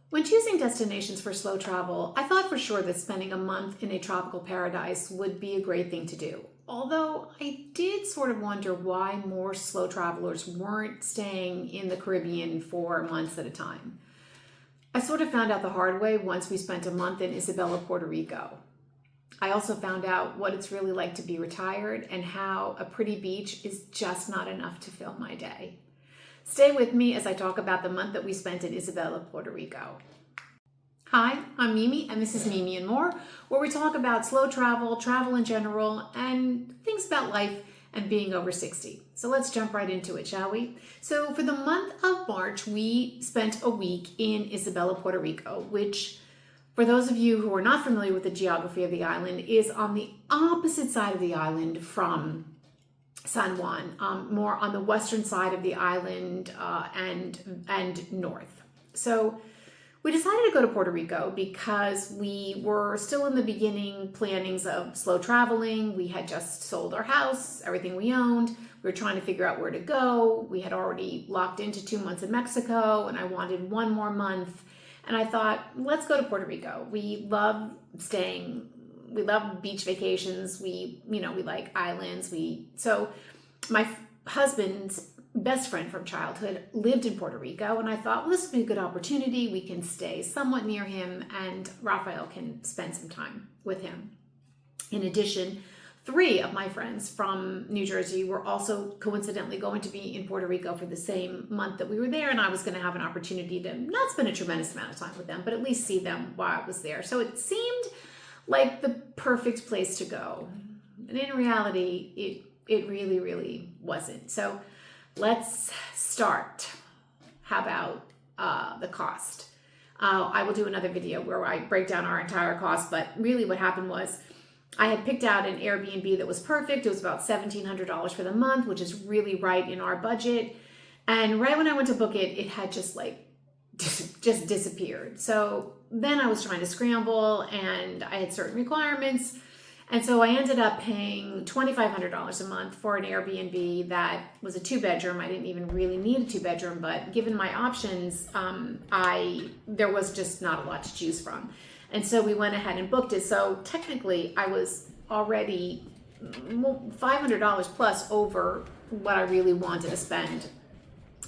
When choosing destinations for slow travel, I thought for sure that spending a month in a tropical paradise would be a great thing to do. Although I did sort of wonder why more slow travelers weren't staying in the Caribbean for months at a time. I sort of found out the hard way once we spent a month in Isabela, Puerto Rico. I also found out what it's really like to be retired and how a pretty beach is just not enough to fill my day. Stay with me as I talk about the month that we spent in Isabela, Puerto Rico. Hi, I'm Mimi, and this is Mimi and More, where we talk about slow travel, travel in general, and things about life and being over 60. So let's jump right into it, shall we? So for the month of March, we spent a week in Isabela, Puerto Rico, which, for those of you who are not familiar with the geography of the island, is on the opposite side of the island from San Juan, more on the western side of the island and north. So we decided to go to Puerto Rico because we were still in the beginning plannings of slow traveling. We had just sold our house, everything we owned. We were trying to figure out where to go. We had already locked into 2 months in Mexico, and I wanted 1 more month. And I thought, let's go to Puerto Rico. We love staying. We love beach vacations. We like islands. So my husband's best friend from childhood lived in Puerto Rico, and I thought, well, this would be a good opportunity. We can stay somewhat near him, and Rafael can spend some time with him. In addition, 3 of my friends from New Jersey were also coincidentally going to be in Puerto Rico for the same month that we were there, and I was going to have an opportunity to not spend a tremendous amount of time with them, but at least see them while I was there. So it seemed like the perfect place to go. And in reality, it really, really wasn't. So let's start. How about the cost? I will do another video where I break down our entire cost, but really what happened was I had picked out an Airbnb that was perfect. It was about $1,700 for the month, which is really right in our budget. And right when I went to book it, it had just disappeared. So then I was trying to scramble, and I had certain requirements. And so I ended up paying $2,500 a month for an Airbnb that was a 2-bedroom. I didn't even really need a 2-bedroom, but given my options, there was just not a lot to choose from. And so we went ahead and booked it. So technically I was already $500 plus over what I really wanted to spend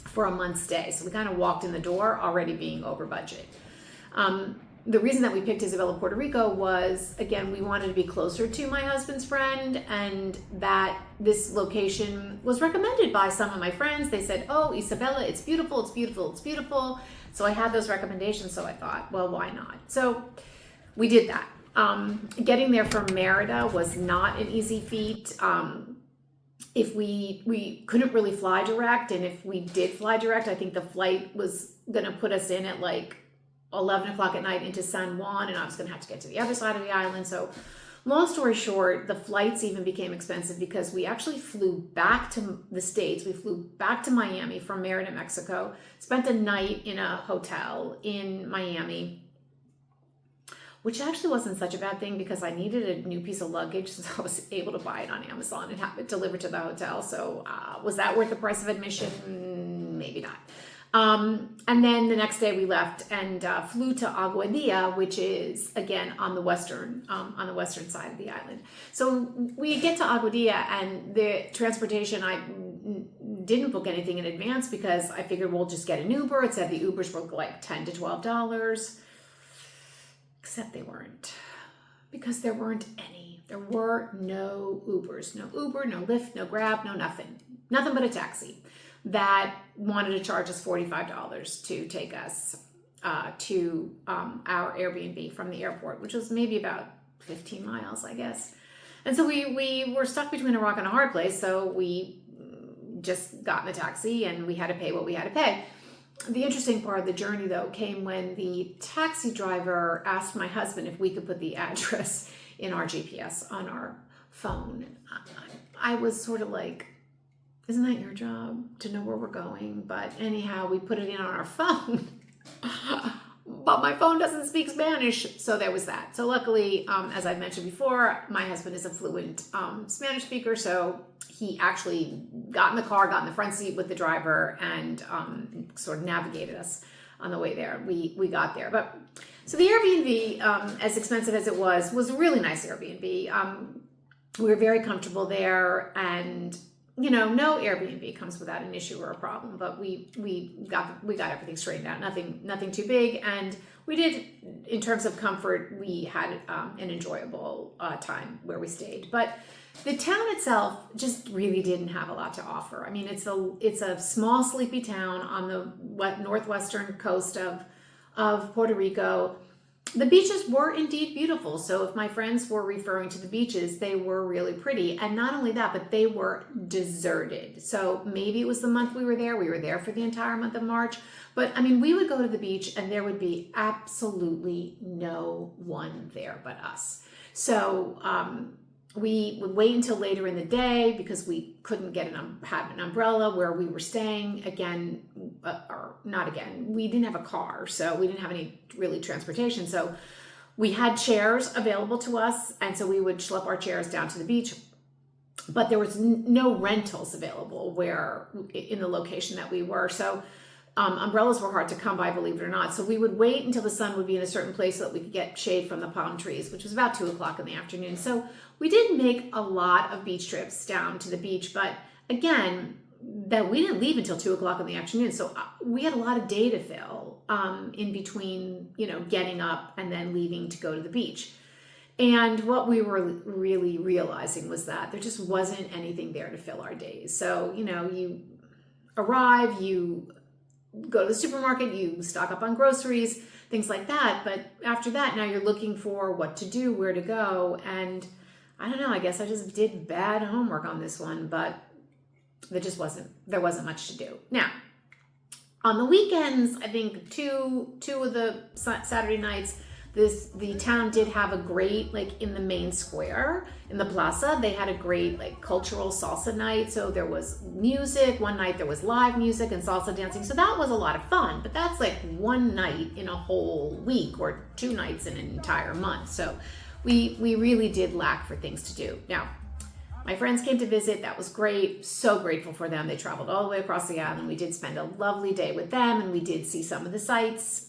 for a month's stay. So we kind of walked in the door already being over budget. The reason that we picked Isabela, Puerto Rico was, again, we wanted to be closer to my husband's friend, and that this location was recommended by some of my friends. They said, oh, Isabella, it's beautiful, it's beautiful, it's beautiful. So I had those recommendations, so I thought, well, why not? So we did that. Getting there from Merida was not an easy feat. If we couldn't really fly direct, and if we did fly direct, I think the flight was going to put us in at like 11 o'clock at night into San Juan, and I was going to have to get to the other side of the island. So long story short, the flights even became expensive because we actually flew back to the States. We flew back to Miami from Merida, Mexico, spent a night in a hotel in Miami, which actually wasn't such a bad thing because I needed a new piece of luggage, so I was able to buy it on Amazon and have it delivered to the hotel. So was that worth the price of admission? Maybe not. And then the next day we left and flew to Aguadilla, which is again on the western side of the island. So we get to Aguadilla, and the transportation, I didn't book anything in advance because I figured we'll just get an Uber. It said the Ubers were like $10 to $12, except they weren't, because there weren't any. There were no Ubers, no Uber, no Lyft, no Grab, no nothing but a taxi that wanted to charge us $45 to take us to our Airbnb from the airport, which was maybe about 15 miles, I guess. And so we were stuck between a rock and a hard place, so we just got in a taxi, and we had to pay what we had to pay. The interesting part of the journey, though, came when the taxi driver asked my husband if we could put the address in our GPS on our phone. I was sort of like, isn't that your job to know where we're going? But anyhow, we put it in on our phone. But my phone doesn't speak Spanish, so there was that. So luckily, as I mentioned before, my husband is a fluent Spanish speaker, so he actually got in the car, got in the front seat with the driver, and sort of navigated us on the way there. We got there. But so the Airbnb, as expensive as it was a really nice Airbnb. We were very comfortable there, and no Airbnb comes without an issue or a problem, but we got everything straightened out. Nothing too big, and we did, in terms of comfort, we had an enjoyable time where we stayed. But the town itself just really didn't have a lot to offer. I mean, it's a small, sleepy town on the northwestern coast of Puerto Rico. The beaches were indeed beautiful. So if my friends were referring to the beaches, they were really pretty. And not only that, but they were deserted. So maybe it was the month we were there. We were there for the entire month of March. But I mean, we would go to the beach and there would be absolutely no one there but us. So we would wait until later in the day because we couldn't have an umbrella where we were staying. We didn't have a car, so we didn't have any really transportation. So we had chairs available to us, and so we would schlep our chairs down to the beach. But there was no rentals available in the location that we were. So umbrellas were hard to come by, believe it or not. So we would wait until the sun would be in a certain place so that we could get shade from the palm trees, which was about 2:00 in the afternoon. So we did make a lot of beach trips down to the beach, but again, that we didn't leave until 2:00 in the afternoon. So we had a lot of day to fill in between, getting up and then leaving to go to the beach. And what we were really realizing was that there just wasn't anything there to fill our days. So, you arrive, you go to the supermarket, you stock up on groceries, things like that. But after that, now you're looking for what to do, where to go. And I don't know, I guess I just did bad homework on this one, but there wasn't much to do. Now, on the weekends, I think two of the Saturday nights, the town did have a great, in the main square, in the plaza, they had a great cultural salsa night. So there was music. One night there was live music and salsa dancing. So that was a lot of fun, but that's one night in a whole week or 2 nights in an entire month. So we really did lack for things to do. Now, my friends came to visit. That was great. So grateful for them. They traveled all the way across the island. We did spend a lovely day with them, and we did see some of the sights.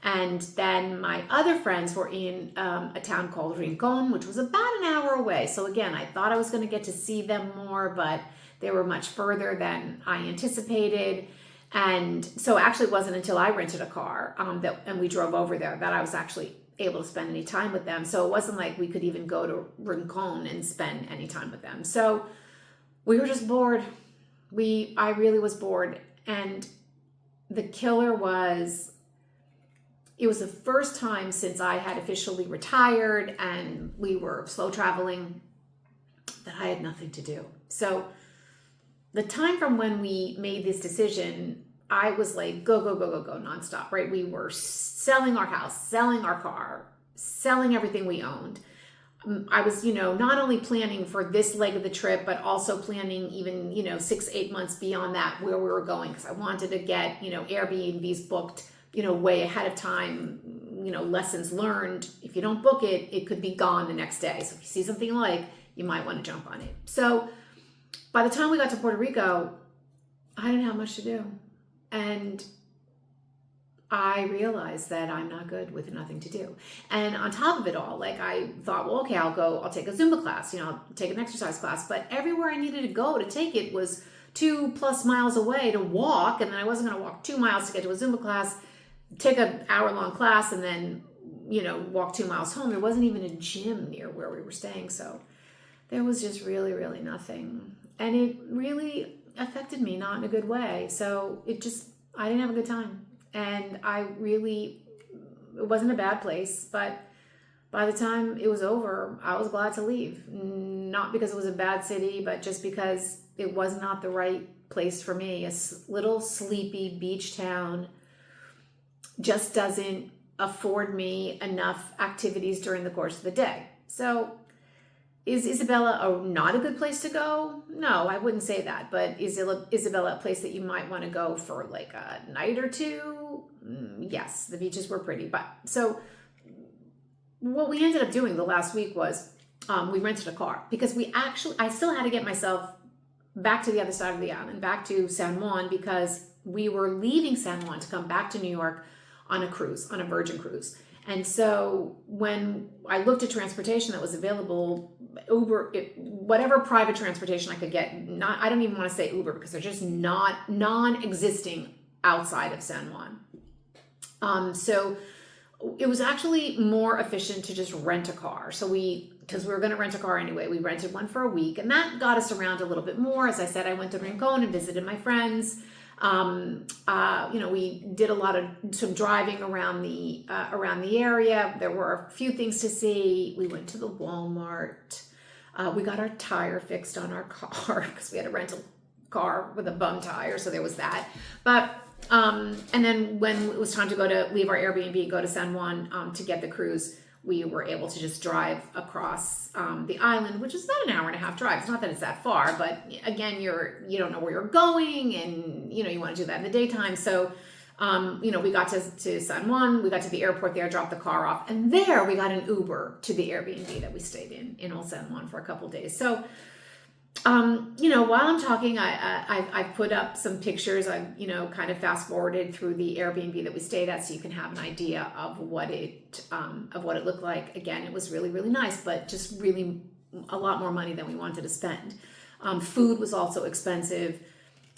And then my other friends were in a town called Rincon, which was about an hour away. So again, I thought I was going to get to see them more, but they were much further than I anticipated. And so actually it wasn't until I rented a car and we drove over there that I was actually able to spend any time with them. So it wasn't like we could even go to Rincon and spend any time with them. So we were just bored. I really was bored. And the killer was, it was the first time since I had officially retired and we were slow traveling that I had nothing to do. So the time from when we made this decision, I was like, go nonstop, right? We were selling our house, selling our car, selling everything we owned. I was, not only planning for this leg of the trip, but also planning even, 6-8 months beyond that where we were going. Because I wanted to get, Airbnbs booked, way ahead of time, lessons learned. If you don't book it, it could be gone the next day. So if you see something you like, you might want to jump on it. So by the time we got to Puerto Rico, I didn't have much to do. And I realized that I'm not good with nothing to do. And on top of it all, I thought, well, okay, I'll take a Zumba class, I'll take an exercise class. But everywhere I needed to go to take it was 2+ miles away to walk. And then I wasn't going to walk 2 miles to get to a Zumba class, take an hour-long class, and then, walk 2 miles home. There wasn't even a gym near where we were staying. So there was just really, really nothing. And it really affected me, not in a good way. So I didn't have a good time. And it wasn't a bad place, but by the time it was over, I was glad to leave. Not because it was a bad city, but just because it was not the right place for me. A little sleepy beach town just doesn't afford me enough activities during the course of the day. So is Isabella not a good place to go? No, I wouldn't say that. But is Isabella a place that you might want to go for a night or two? Yes, the beaches were pretty. But so what we ended up doing the last week was we rented a car because I still had to get myself back to the other side of the island, back to San Juan, because we were leaving San Juan to come back to New York on a cruise, on a Virgin cruise. And so when I looked at transportation that was available, Uber, whatever private transportation I could get, I don't even want to say Uber because they're just not non-existing outside of San Juan. So it was actually more efficient to just rent a car. So because we were going to rent a car anyway, we rented one for a week, and that got us around a little bit more. As I said, I went to Rincon and visited my friends. We did a lot of some driving around the area. There were a few things to see. We went to the Walmart. We got our tire fixed on our car because we had a rental car with a bum tire, so there was that. But and then when it was time to leave our Airbnb, go to San Juan to get the cruise, we were able to just drive across the island, which is about an hour and a half drive. It's not that it's that far, but again, you don't know where you're going, and you want to do that in the daytime. So we got to San Juan, we got to the airport there, dropped the car off, and there we got an Uber to the Airbnb that we stayed in Old San Juan for a couple of days. So while I'm talking, I've put up some pictures. I've, kind of fast forwarded through the Airbnb that we stayed at so you can have an idea of what it looked like. Again, it was really, really nice, but just really a lot more money than we wanted to spend. Food was also expensive.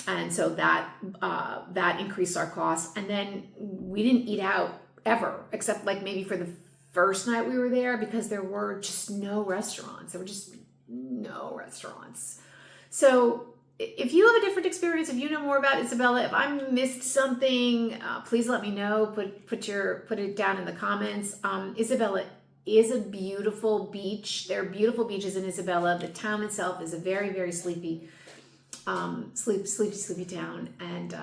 And so that increased our costs. And then we didn't eat out ever, except like maybe for the first night we were there, because there were just no restaurants. There were just no restaurants. So if you have a different experience, if you know more about Isabella, if I missed something, please let me know. Put it down in the comments. Isabella is a beautiful beach. There are beautiful beaches in Isabella. The town itself is a very, very sleepy town. And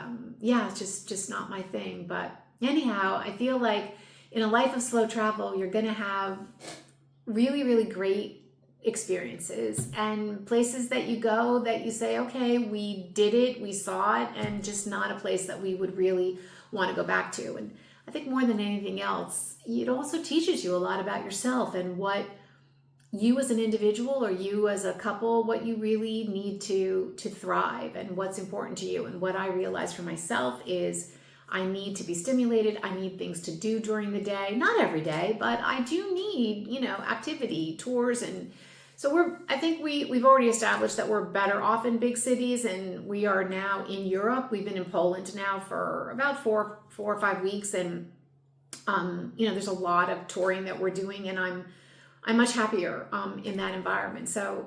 it's just not my thing. But anyhow, I feel like in a life of slow travel, you're going to have really, really great experiences and places that you go that you say, okay, we did it, we saw it, and just not a place that we would really want to go back to. And I think more than anything else, it also teaches you a lot about yourself and what you as an individual or you as a couple, what you really need to thrive and what's important to you. And what I realized for myself is I need to be stimulated. I need things to do during the day. Not every day, but I do need, activity, tours. And so I think we've already established that we're better off in big cities, and we are now in Europe. We've been in Poland now for about four or 5 weeks. And, there's a lot of touring that we're doing, and I'm much happier in that environment. So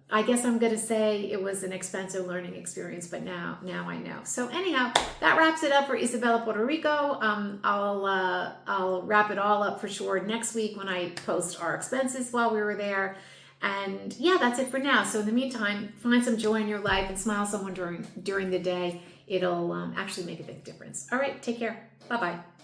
I guess I'm going to say it was an expensive learning experience, but now I know. So anyhow, that wraps it up for Isabela Puerto Rico. I'll wrap it all up for sure next week when I post our expenses while we were there. And that's it for now. So in the meantime, find some joy in your life and smile someone during the day. It'll actually make a big difference. All right, take care. Bye-bye.